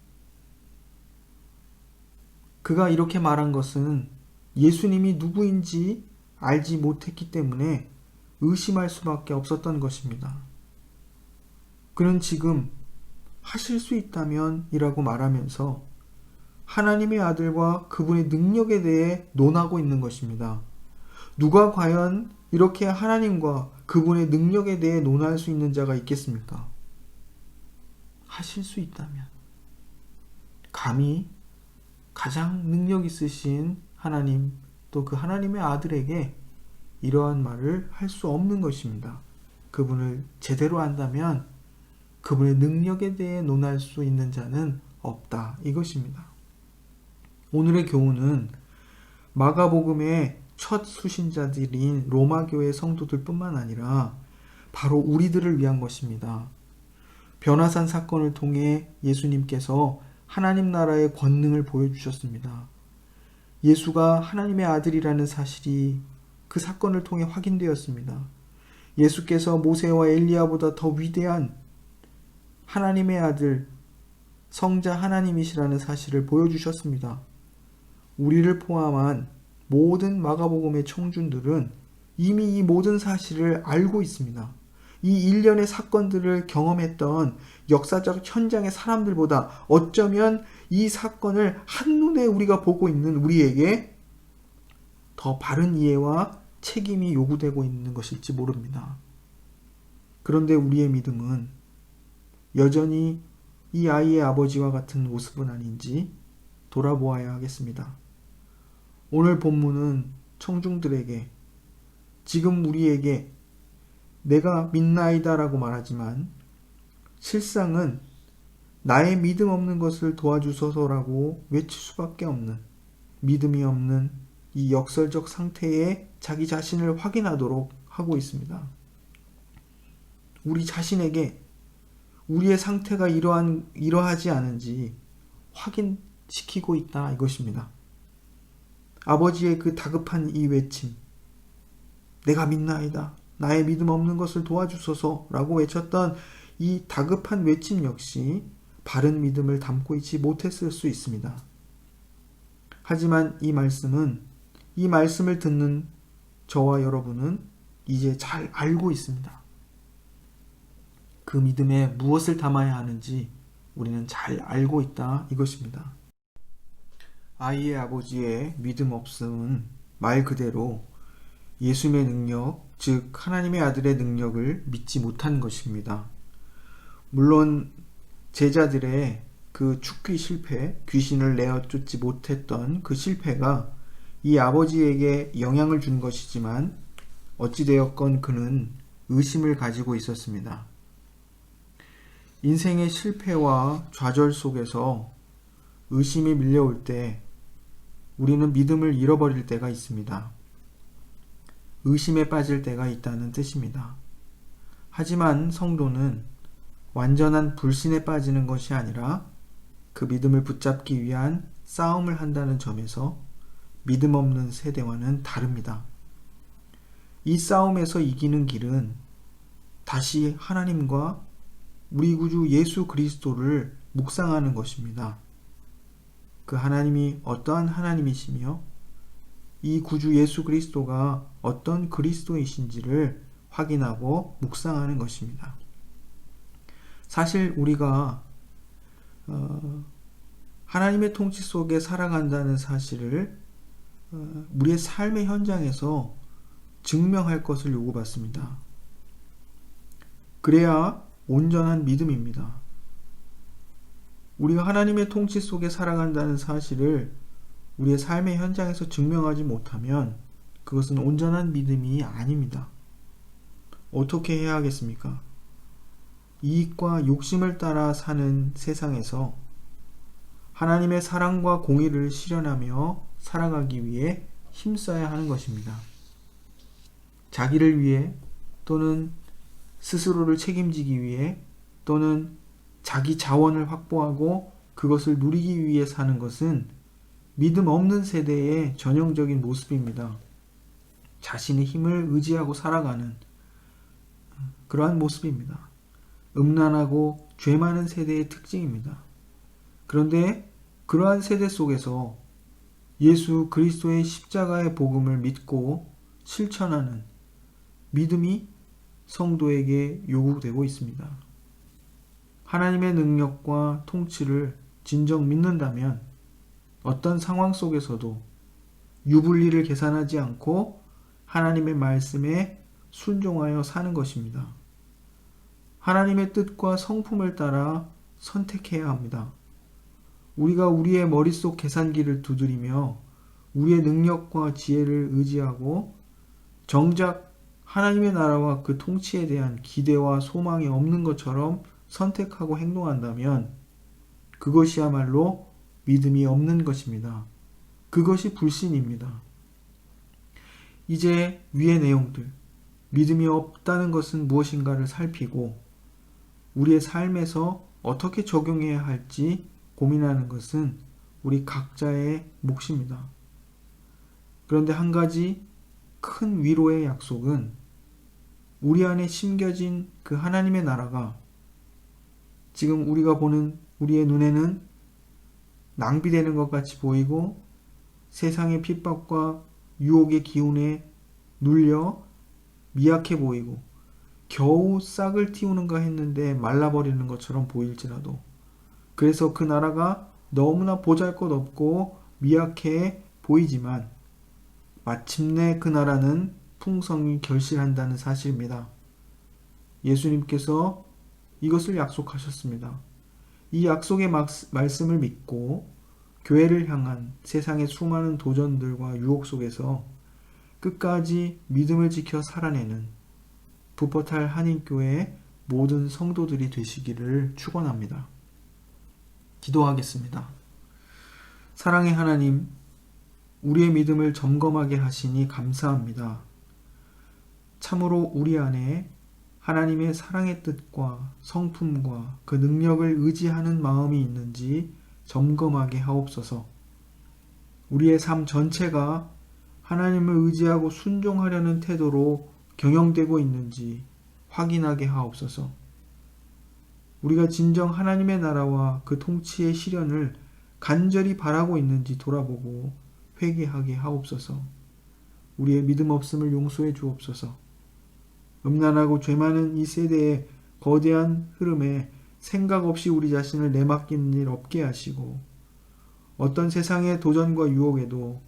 그가 이렇게 말한 것은 예수님이 누구인지 알지 못했기 때문에 의심할 수밖에 없었던 것입니다. 그는 지금 하실 수 있다면 이라고 말하면서 하나님의 아들과 그분의 능력에 대해 논하고 있는 것입니다. 누가 과연 이렇게 하나님과 그분의 능력에 대해 논할 수 있는 자가 있겠습니까? 하실 수 있다면 감히 가장 능력 있으신 하나님, 또 그 하나님의 아들에게 이러한 말을 할 수 없는 것입니다. 그분을 제대로 안다면 그분의 능력에 대해 논할 수 있는 자는 없다 이것입니다. 오늘의 교훈은 마가복음의 첫 수신자들인 로마교회 성도들 뿐만 아니라 바로 우리들을 위한 것입니다. 변화산 사건을 통해 예수님께서 하나님 나라의 권능을 보여주셨습니다. 예수가 하나님의 아들이라는 사실이 그 사건을 통해 확인되었습니다. 예수께서 모세와 엘리야보다 더 위대한 하나님의 아들, 성자 하나님이시라는 사실을 보여주셨습니다. 우리를 포함한 모든 마가복음의 청중들은 이미 이 모든 사실을 알고 있습니다. 이 일련의 사건들을 경험했던 역사적 현장의 사람들보다 어쩌면 이 사건을 한눈에 우리가 보고 있는 우리에게 더 바른 이해와 책임이 요구되고 있는 것일지 모릅니다. 그런데 우리의 믿음은 여전히 이 아이의 아버지와 같은 모습은 아닌지 돌아보아야 하겠습니다. 오늘 본문은 청중들에게 지금 우리에게 내가 믿나이다 라고 말하지만 실상은 나의 믿음 없는 것을 도와주소서라고 외칠 수밖에 없는 믿음이 없는 이 역설적 상태에 자기 자신을 확인하도록 하고 있습니다. 우리 자신에게 우리의 상태가 이러하지 않은지 확인시키고 있다 이것입니다. 아버지의 그 다급한 이 외침, 내가 믿나이다, 나의 믿음 없는 것을 도와주소서 라고 외쳤던 이 다급한 외침 역시 바른 믿음을 담고 있지 못했을 수 있습니다. 하지만 이 말씀을 듣는 저와 여러분은 이제 잘 알고 있습니다. 그 믿음에 무엇을 담아야 하는지 우리는 잘 알고 있다 이것입니다. 아이의 아버지의 믿음 없음은 말 그대로 예수님의 능력, 즉 하나님의 아들의 능력을 믿지 못한 것입니다. 물론 제자들의 그 축귀 실패, 귀신을 내어 쫓지 못했던 그 실패가 이 아버지에게 영향을 준 것이지만 어찌되었건 그는 의심을 가지고 있었습니다. 인생의 실패와 좌절 속에서 의심이 밀려올 때 우리는 믿음을 잃어버릴 때가 있습니다. 의심에 빠질 때가 있다는 뜻입니다. 하지만 성도는 완전한 불신에 빠지는 것이 아니라 그 믿음을 붙잡기 위한 싸움을 한다는 점에서 믿음 없는 세대와는 다릅니다. 이 싸움에서 이기는 길은 다시 하나님과 우리 구주 예수 그리스도를 묵상하는 것입니다. 그 하나님이 어떠한 하나님이시며 이 구주 예수 그리스도가 어떤 그리스도이신지를 확인하고 묵상하는 것입니다. 사실 우리가 하나님의 통치 속에 살아간다는 사실을 우리의 삶의 현장에서 증명할 것을 요구받습니다. 그래야 온전한 믿음입니다. 우리가 하나님의 통치 속에 살아간다는 사실을 우리의 삶의 현장에서 증명하지 못하면 그것은 온전한 믿음이 아닙니다. 어떻게 해야 하겠습니까? 이익과 욕심을 따라 사는 세상에서 하나님의 사랑과 공의를 실현하며 살아가기 위해 힘써야 하는 것입니다. 자기를 위해 또는 스스로를 책임지기 위해 또는 자기 자원을 확보하고 그것을 누리기 위해 사는 것은 믿음 없는 세대의 전형적인 모습입니다. 자신의 힘을 의지하고 살아가는 그러한 모습입니다. 음란하고 죄 많은 세대의 특징입니다. 그런데 그러한 세대 속에서 예수 그리스도의 십자가의 복음을 믿고 실천하는 믿음이 성도에게 요구되고 있습니다. 하나님의 능력과 통치를 진정 믿는다면 어떤 상황 속에서도 유불리를 계산하지 않고 하나님의 말씀에 순종하여 사는 것입니다. 하나님의 뜻과 성품을 따라 선택해야 합니다. 우리가 우리의 머릿속 계산기를 두드리며 우리의 능력과 지혜를 의지하고 정작 하나님의 나라와 그 통치에 대한 기대와 소망이 없는 것처럼 선택하고 행동한다면 그것이야말로 믿음이 없는 것입니다. 그것이 불신입니다. 이제 위의 내용들, 믿음이 없다는 것은 무엇인가를 살피고 우리의 삶에서 어떻게 적용해야 할지 고민하는 것은 우리 각자의 몫입니다. 그런데 한 가지 큰 위로의 약속은 우리 안에 심겨진 그 하나님의 나라가 지금 우리가 보는 우리의 눈에는 낭비되는 것 같이 보이고 세상의 핍박과 유혹의 기운에 눌려 미약해 보이고 겨우 싹을 틔우는가 했는데 말라버리는 것처럼 보일지라도 그래서 그 나라가 너무나 보잘것없고 미약해 보이지만 마침내 그 나라는 풍성히 결실한다는 사실입니다. 예수님께서 이것을 약속하셨습니다. 이 약속의 말씀을 믿고 교회를 향한 세상의 수많은 도전들과 유혹 속에서 끝까지 믿음을 지켜 살아내는 부포탈 한인교회의 모든 성도들이 되시기를 축원합니다. 기도하겠습니다. 사랑의 하나님, 우리의 믿음을 점검하게 하시니 감사합니다. 참으로 우리 안에 하나님의 사랑의 뜻과 성품과 그 능력을 의지하는 마음이 있는지 점검하게 하옵소서. 우리의 삶 전체가 하나님을 의지하고 순종하려는 태도로 경영되고 있는지 확인하게 하옵소서. 우리가 진정 하나님의 나라와 그 통치의 실현을 간절히 바라고 있는지 돌아보고 회개하게 하옵소서. 우리의 믿음 없음을 용서해 주옵소서. 음란하고 죄 많은 이 세대의 거대한 흐름에 생각 없이 우리 자신을 내맡기는 일 없게 하시고 어떤 세상의 도전과 유혹에도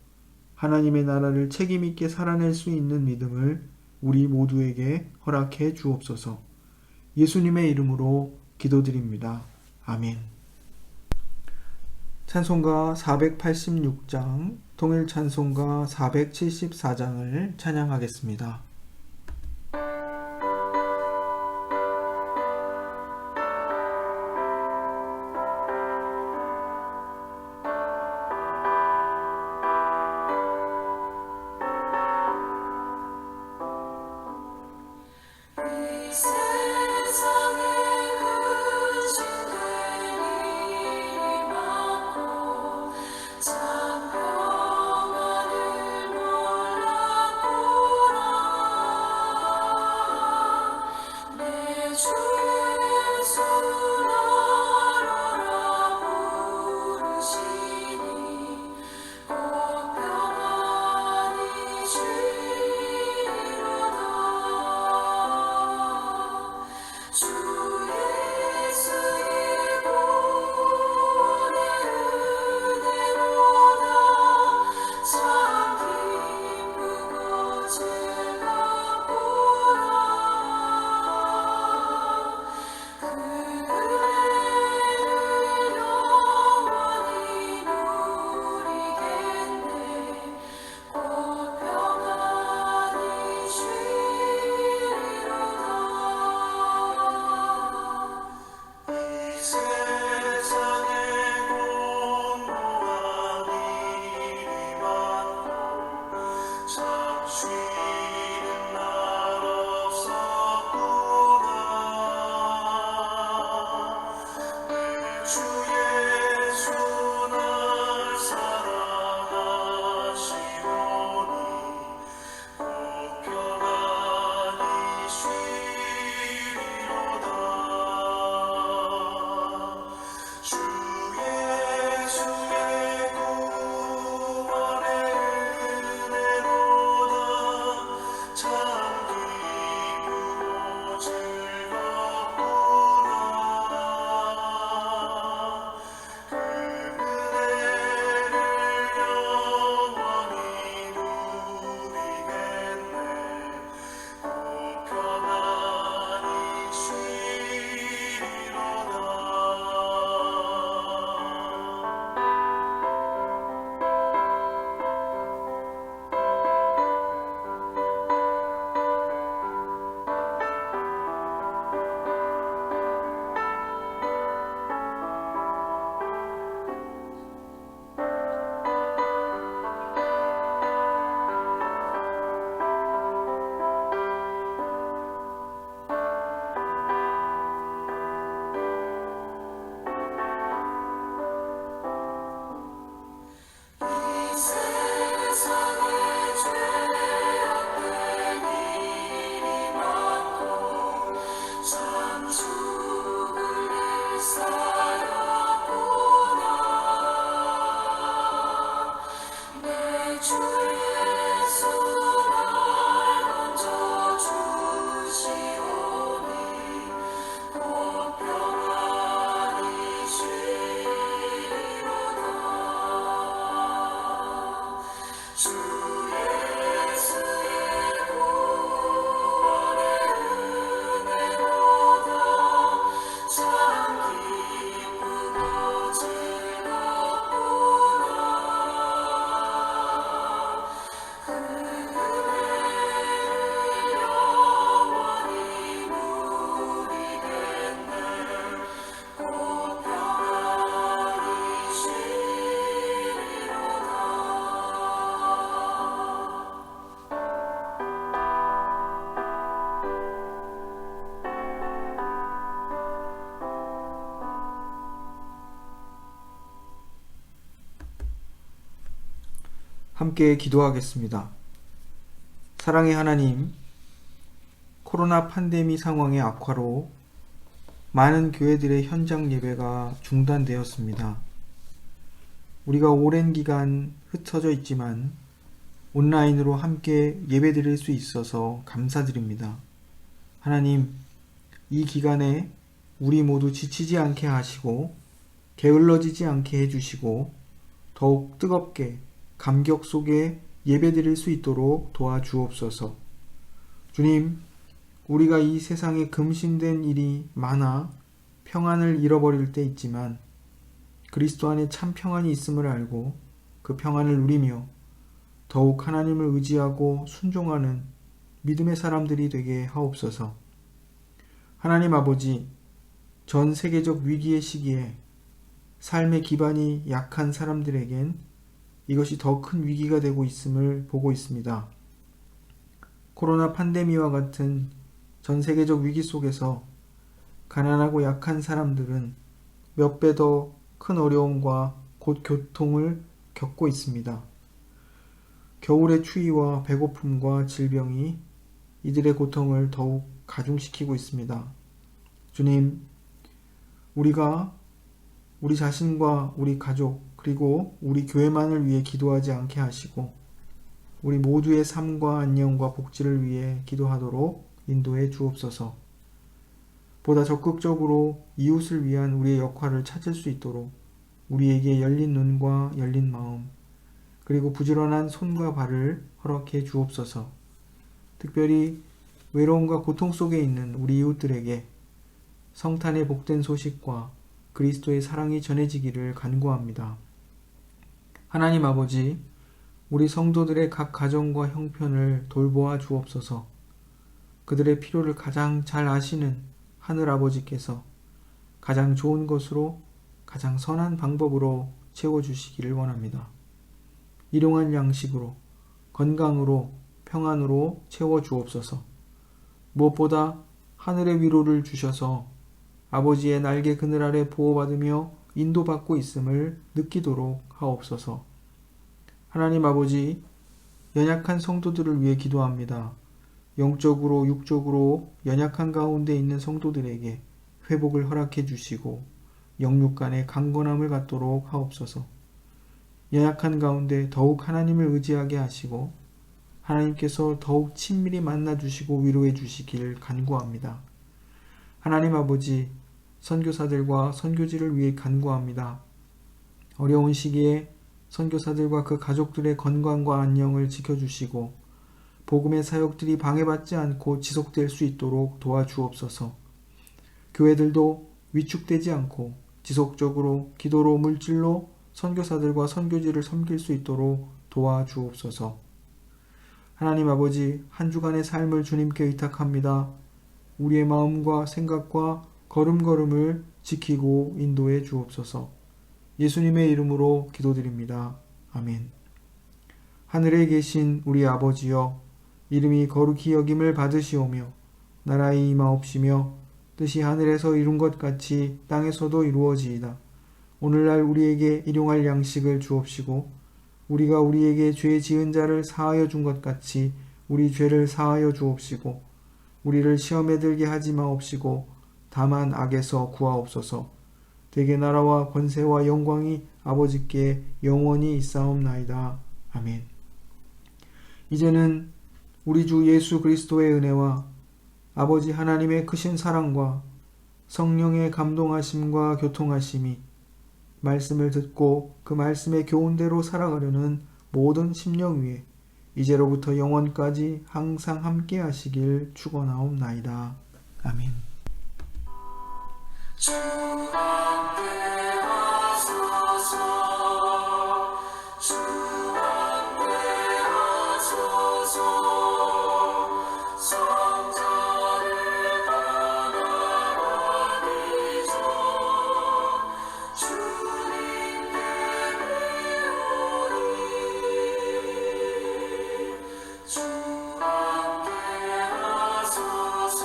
하나님의 나라를 책임있게 살아낼 수 있는 믿음을 우리 모두에게 허락해 주옵소서. 예수님의 이름으로 기도드립니다. 아멘. 찬송가 486장, 통일 찬송가 474장을 찬양하겠습니다. 함께 기도하겠습니다. 사랑의 하나님, 코로나 팬데믹 상황의 악화로 많은 교회들의 현장 예배가 중단되었습니다. 우리가 오랜 기간 흩어져 있지만 온라인으로 함께 예배드릴 수 있어서 감사드립니다. 하나님, 이 기간에 우리 모두 지치지 않게 하시고 게을러지지 않게 해주시고 더욱 뜨겁게 감격 속에 예배드릴 수 있도록 도와주옵소서. 주님, 우리가 이 세상에 금신된 일이 많아 평안을 잃어버릴 때 있지만 그리스도 안에 참 평안이 있음을 알고 그 평안을 누리며 더욱 하나님을 의지하고 순종하는 믿음의 사람들이 되게 하옵소서. 하나님 아버지, 전 세계적 위기의 시기에 삶의 기반이 약한 사람들에겐 이것이 더 큰 위기가 되고 있음을 보고 있습니다. 코로나 팬데미와 같은 전 세계적 위기 속에서 가난하고 약한 사람들은 몇 배 더 큰 어려움과 곧 고통을 겪고 있습니다. 겨울의 추위와 배고픔과 질병이 이들의 고통을 더욱 가중시키고 있습니다. 주님, 우리가 우리 자신과 우리 가족 그리고 우리 교회만을 위해 기도하지 않게 하시고 우리 모두의 삶과 안녕과 복지를 위해 기도하도록 인도해 주옵소서. 보다 적극적으로 이웃을 위한 우리의 역할을 찾을 수 있도록 우리에게 열린 눈과 열린 마음 그리고 부지런한 손과 발을 허락해 주옵소서. 특별히 외로움과 고통 속에 있는 우리 이웃들에게 성탄의 복된 소식과 그리스도의 사랑이 전해지기를 간구합니다. 하나님 아버지, 우리 성도들의 각 가정과 형편을 돌보아 주옵소서. 그들의 필요를 가장 잘 아시는 하늘 아버지께서 가장 좋은 것으로 가장 선한 방법으로 채워주시기를 원합니다. 일용할 양식으로, 건강으로, 평안으로 채워주옵소서. 무엇보다 하늘의 위로를 주셔서 아버지의 날개 그늘 아래 보호받으며 인도받고 있음을 느끼도록 하옵소서. 하나님 아버지, 연약한 성도들을 위해 기도합니다. 영적으로 육적으로 연약한 가운데 있는 성도들에게 회복을 허락해 주시고 영육 간의 강건함을 갖도록 하옵소서. 연약한 가운데 더욱 하나님을 의지하게 하시고 하나님께서 더욱 친밀히 만나 주시고 위로해 주시길 간구합니다. 하나님 아버지, 선교사들과 선교지를 위해 간구합니다. 어려운 시기에 선교사들과 그 가족들의 건강과 안녕을 지켜주시고 복음의 사역들이 방해받지 않고 지속될 수 있도록 도와주옵소서. 교회들도 위축되지 않고 지속적으로 기도로 물질로 선교사들과 선교지를 섬길 수 있도록 도와주옵소서. 하나님 아버지, 한 주간의 삶을 주님께 의탁합니다. 우리의 마음과 생각과 걸음걸음을 지키고 인도해 주옵소서. 예수님의 이름으로 기도드립니다. 아멘. 하늘에 계신 우리 아버지여, 이름이 거룩히 여김을 받으시오며 나라의 임하옵시며 뜻이 하늘에서 이룬 것 같이 땅에서도 이루어지이다. 오늘날 우리에게 일용할 양식을 주옵시고 우리가 우리에게 죄 지은 자를 사하여 준 것 같이 우리 죄를 사하여 주옵시고 우리를 시험에 들게 하지 마옵시고 다만 악에서 구하옵소서. 대개 나라와 권세와 영광이 아버지께 영원히 있사옵나이다. 아멘. 이제는 우리 주 예수 그리스도의 은혜와 아버지 하나님의 크신 사랑과 성령의 감동하심과 교통하심이 말씀을 듣고 그 말씀의 교훈대로 살아가려는 모든 심령 위에 이제로부터 영원까지 항상 함께 하시길 축원하옵나이다. 아멘. 주 앞에 하소서, 주 앞에 하소서. 성자를 바라보리죠. 주님께 배우리. 주 앞에 하소서.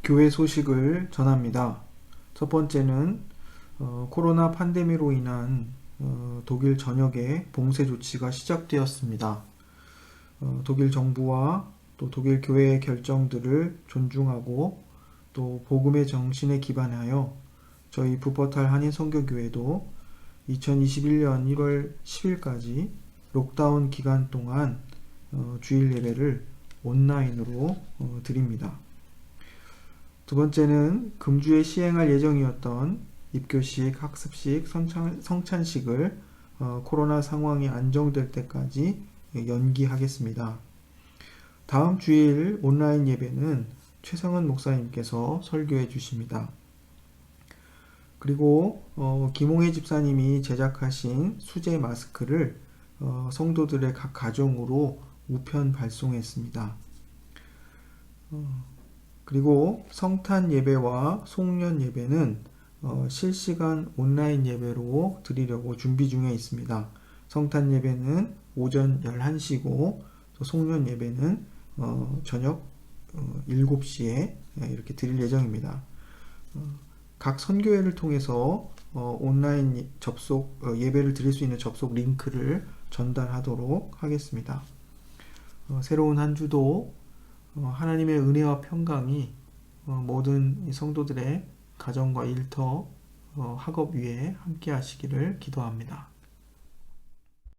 교회 소식을 전합니다. 첫 번째는 코로나 팬데미로 인한 독일 전역의 봉쇄 조치가 시작되었습니다. 독일 정부와 또 독일 교회의 결정들을 존중하고 또 복음의 정신에 기반하여 저희 부퍼탈 한인선교교회도 2021년 1월 10일까지 록다운 기간 동안 주일 예배를 온라인으로 드립니다. 두 번째는 금주에 시행할 예정이었던 입교식, 학습식, 성찬식을 코로나 상황이 안정될 때까지 연기하겠습니다. 다음 주일 온라인 예배는 최성은 목사님께서 설교해 주십니다. 그리고 김홍혜 집사님이 제작하신 수제 마스크를 성도들의 각 가정으로 우편 발송했습니다. 그리고 성탄 예배와 송년 예배는 실시간 온라인 예배로 드리려고 준비 중에 있습니다. 성탄 예배는 오전 11시고 송년 예배는 저녁 7시에 이렇게 드릴 예정입니다. 각 선교회를 통해서 온라인 접속 예배를 드릴 수 있는 접속 링크를 전달하도록 하겠습니다. 새로운 한 주도 하나님의 은혜와 평강이 모든 성도들의 가정과 일터, 학업 위에 함께 하시기를 기도합니다.